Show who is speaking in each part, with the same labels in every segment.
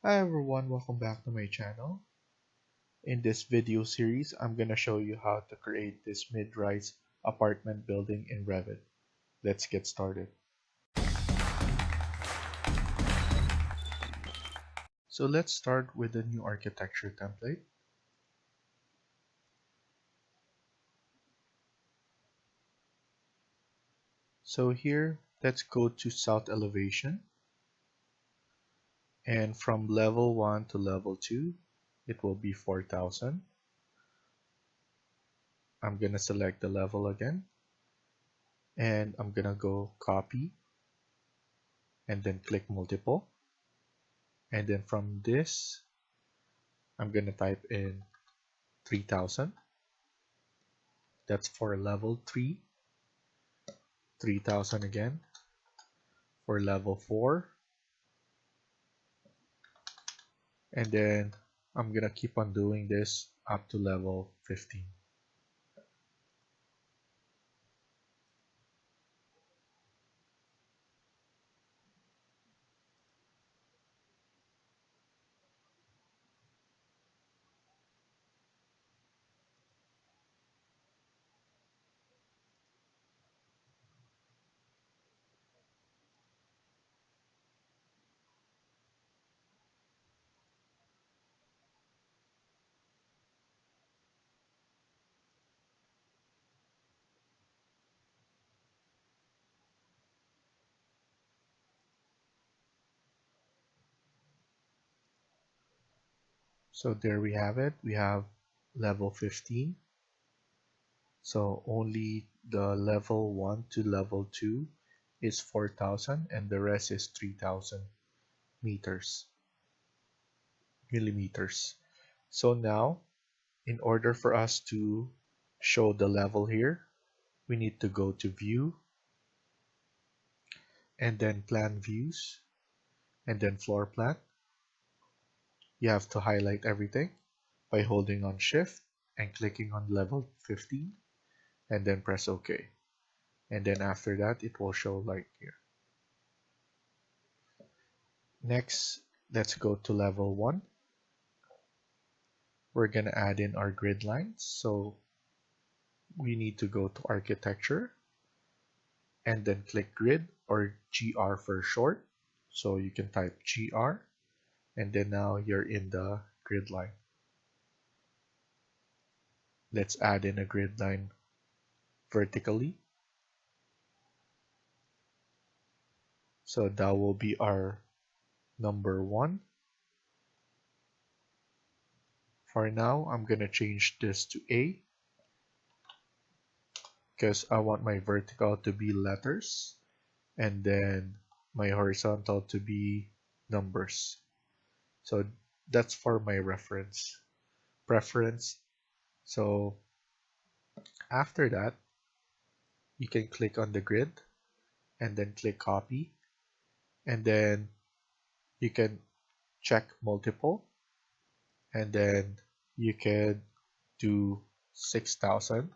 Speaker 1: Hi everyone, welcome back to my channel. In this video series, I'm going to show you how to create this mid-rise apartment building in Revit. Let's get started. So let's start with the new architecture template. So here, let's go to south elevation. And from level 1 to level 2, it will be 4,000. I'm going to select the level again. And I'm going to go copy. And then click multiple. And then from this, I'm going to type in 3,000. That's for level 3. 3,000 again. For level 4. And then I'm going to keep on doing this up to level 15. So there we have it. We have level 15. So only the level 1 to level 2 is 4,000 and the rest is 3,000 millimeters. So now, in order for us to show the level here, we need to go to View, and then Plan Views, and then Floor Plan. You have to highlight everything by holding on Shift and clicking on level 15, and then press OK. And then after that, it will show like here. Next, let's go to level 1. We're going to add in our grid lines. So we need to go to Architecture, and then click Grid, or GR for short. So you can type GR, and then now you're in the grid line. Let's add in a grid line vertically. So that will be our number 1. For now, I'm going to change this to A because I want my vertical to be letters and then my horizontal to be numbers. So that's for my preference. So after that, you can click on the grid and then click copy, and then you can check multiple, and then you can do 6,000.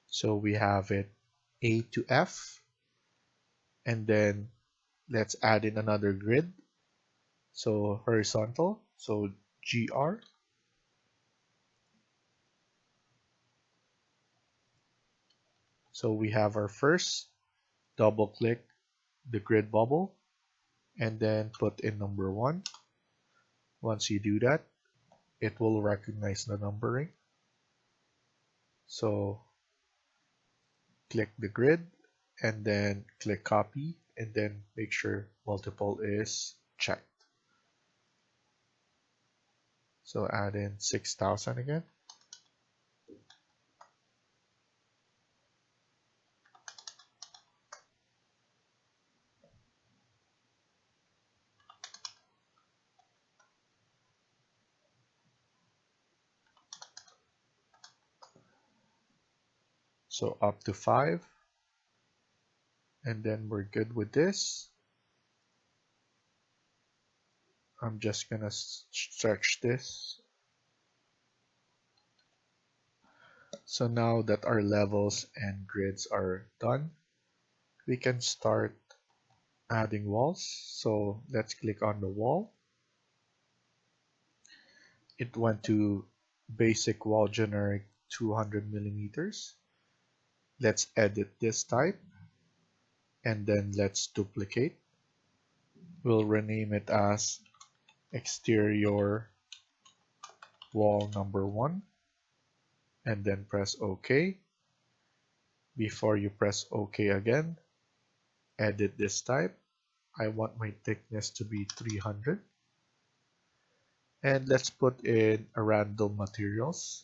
Speaker 1: So we have it A to F, and then let's add in another grid. So horizontal, so GR. So we have our first, double click the grid bubble, and then put in number 1. Once you do that, it will recognize the numbering. So click the grid and then click copy, and then make sure multiple is checked. So add in 6,000 again. So up to 5. And then we're good with this. I'm just gonna stretch this. So now that our levels and grids are done, we can start adding walls. So let's click on the wall. It went to basic wall generic 200 millimeters. Let's edit this type and then let's duplicate. We'll rename it as exterior wall number 1 and then press OK. Before you press OK again, edit this type. I want my thickness to be 300. And let's put in a random materials.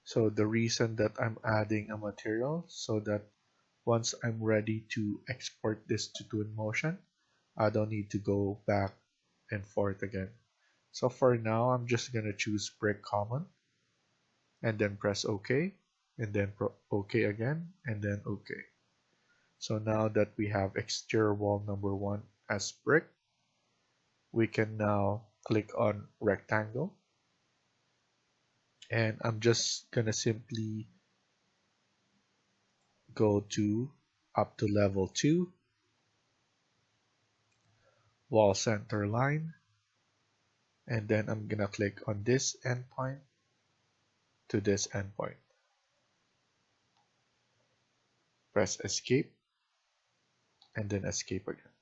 Speaker 1: So the reason that I'm adding a material so that once I'm ready to export this to Twinmotion, I don't need to go back and forth again. So for now, I'm just gonna choose brick common and then press OK and then OK again and then OK. So now that we have exterior wall number 1 as brick, we can now click on rectangle and I'm just gonna simply go to up to level 2, wall center line, and then I'm gonna click on this endpoint to this endpoint. Press escape and then escape again.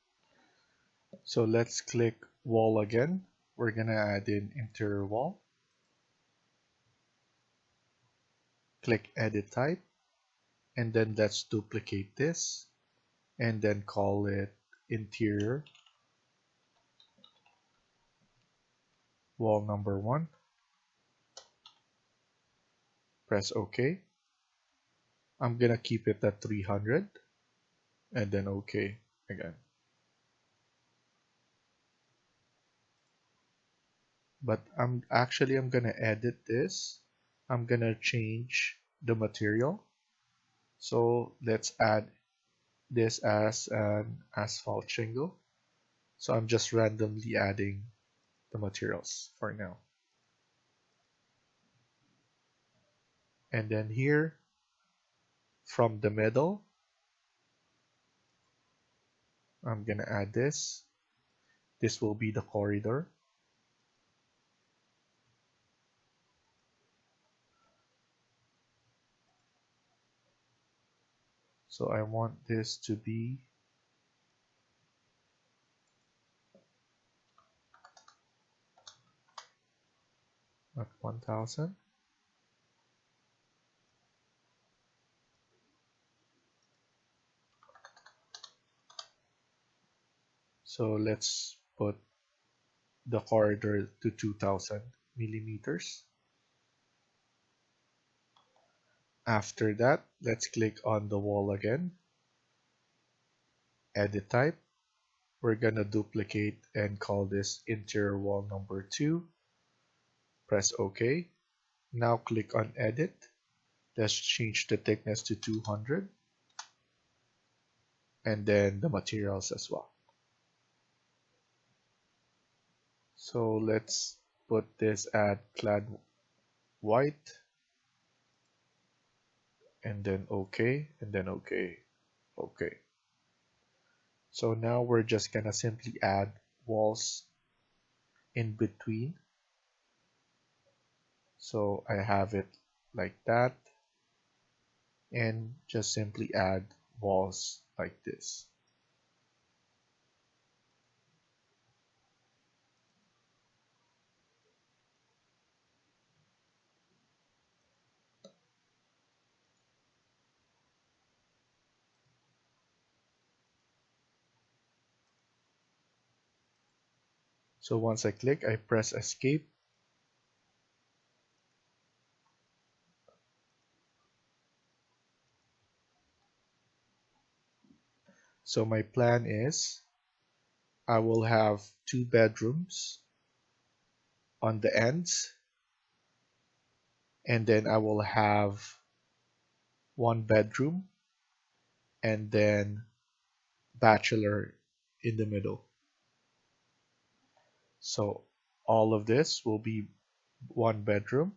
Speaker 1: So let's click wall again. We're gonna add in interior wall. Click edit type and then let's duplicate this and then call it interior wall number 1. Press OK. I'm gonna keep it at 300 and then OK again. But I'm gonna edit this. I'm gonna change the material. So let's add this as an asphalt shingle. So I'm just randomly adding the materials for now. And then here, from the middle, I'm gonna add this. This will be the corridor. So I want this to be at 1000. So let's put the corridor to 2000 millimeters. After that, let's click on the wall again. Edit type. We're gonna duplicate and call this interior wall number 2. Press OK. Now click on edit. Let's change the thickness to 200 and then the materials as well. So let's put this at clad white and then OK and then OK. OK. So now we're just gonna simply add walls in between. So I have it like that and just simply add walls like this. So once I click, I press escape. So my plan is I will have 2 bedrooms on the ends and then I will have one bedroom and then bachelor in the middle. So all of this will be one bedroom,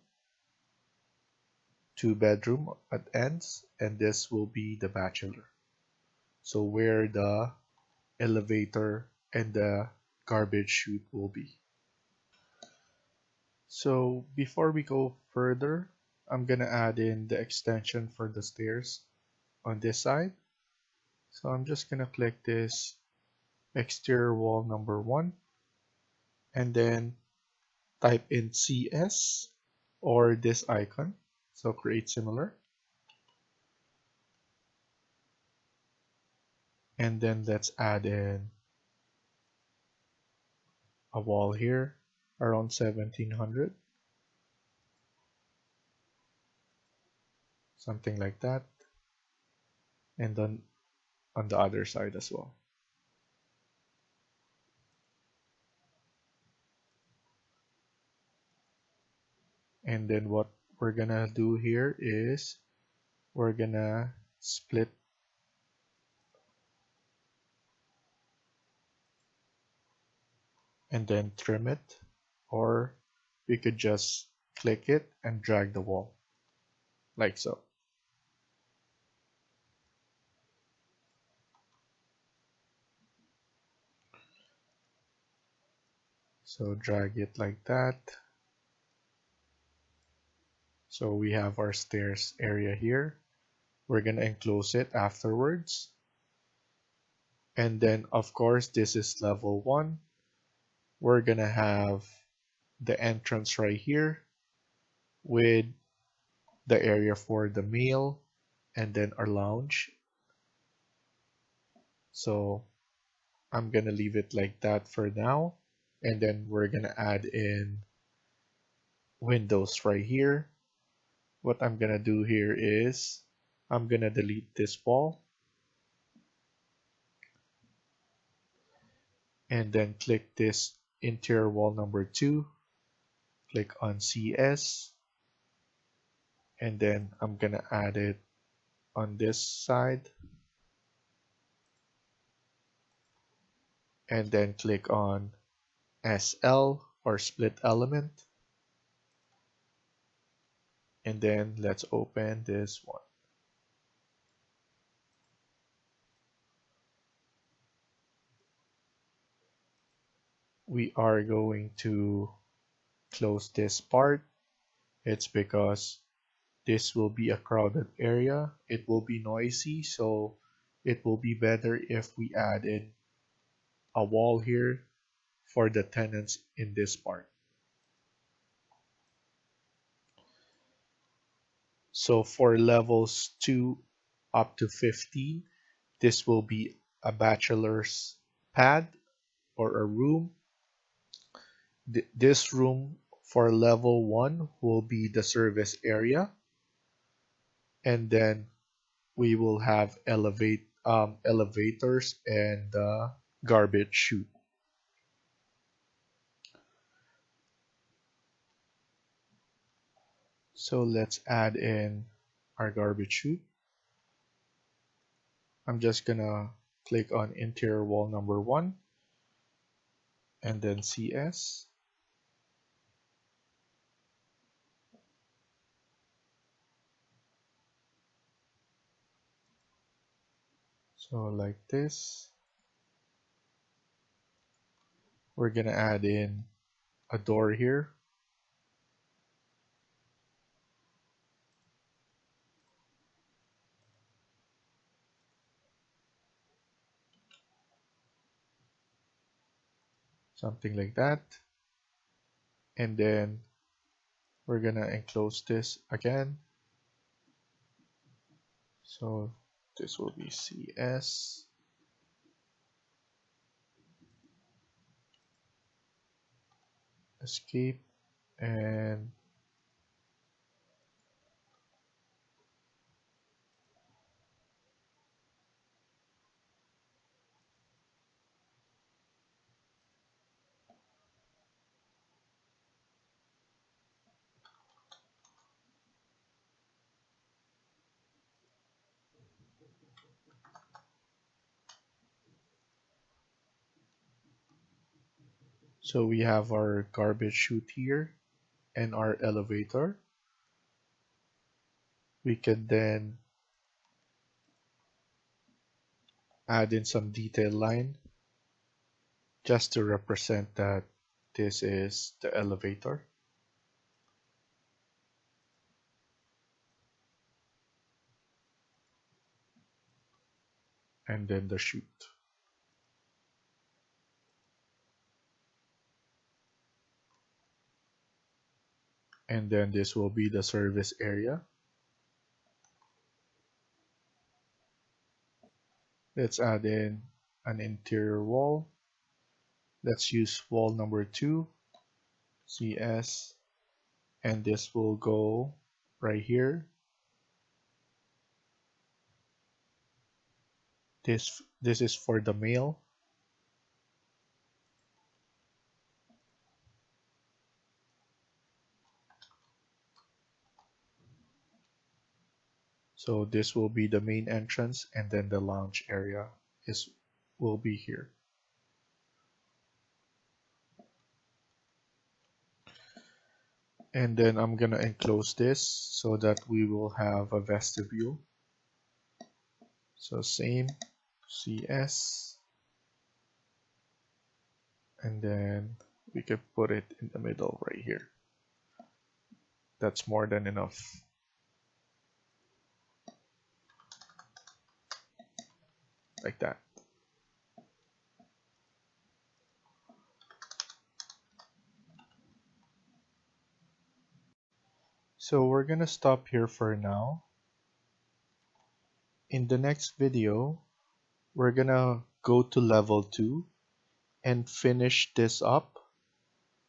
Speaker 1: two bedroom at ends, and this will be the bachelor. So where the elevator and the garbage chute will be. So before we go further, I'm gonna add in the extension for the stairs on this side. So I'm just gonna click this exterior wall number 1 and then type in CS or this icon. So create similar. And then let's add in a wall here around 1700, something like that. And then on the other side as well. And then what we're gonna do here is we're gonna split and then trim it, or we could just click it and drag the wall like so. So drag it like that. So we have our stairs area here. We're gonna enclose it afterwards. And then of course this is level 1. We're gonna have the entrance right here with the area for the meal and then our lounge. So I'm gonna leave it like that for now, and then we're gonna add in windows right here. What I'm gonna do here is I'm gonna delete this wall and then click this interior wall number 2, click on CS, and then I'm gonna add it on this side, and then click on SL or split element, and then let's open this one. We are going to close this part. It's because this will be a crowded area. It will be noisy, so it will be better if we add in a wall here for the tenants in this part. So for levels 2 up to 15, this will be a bachelor's pad or a room. This room for level 1 will be the service area, and then we will have elevators and garbage chute. So let's add in our garbage chute. I'm just gonna click on interior wall number 1 and then CS. So like this. We're gonna add in a door here. Something like that. And then we're gonna enclose this again. So this will be CS. Escape and So we have our garbage chute here and our elevator. We can then add in some detail line just to represent that this is the elevator. And then the chute. And then this will be the service area. Let's add in an interior wall. Let's use wall number 2, CS, and this will go right here. This is for the male. So this will be the main entrance, and then the lounge area will be here. And then I'm gonna enclose this so that we will have a vestibule. So same CS, and then we can put it in the middle right here. That's more than enough. Like that. So we're gonna stop here for now. In the next video, we're gonna go to level 2 and finish this up,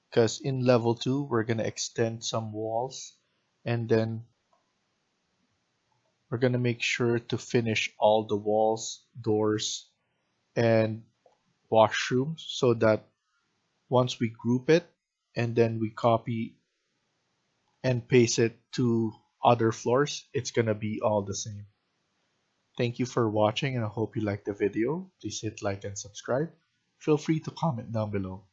Speaker 1: because in level 2 we're gonna extend some walls, and then we're gonna make sure to finish all the walls, doors, and washrooms, so that once we group it and then we copy and paste it to other floors, it's gonna be all the same. Thank you for watching, and I hope you liked the video. Please hit like and subscribe. Feel free to comment down below.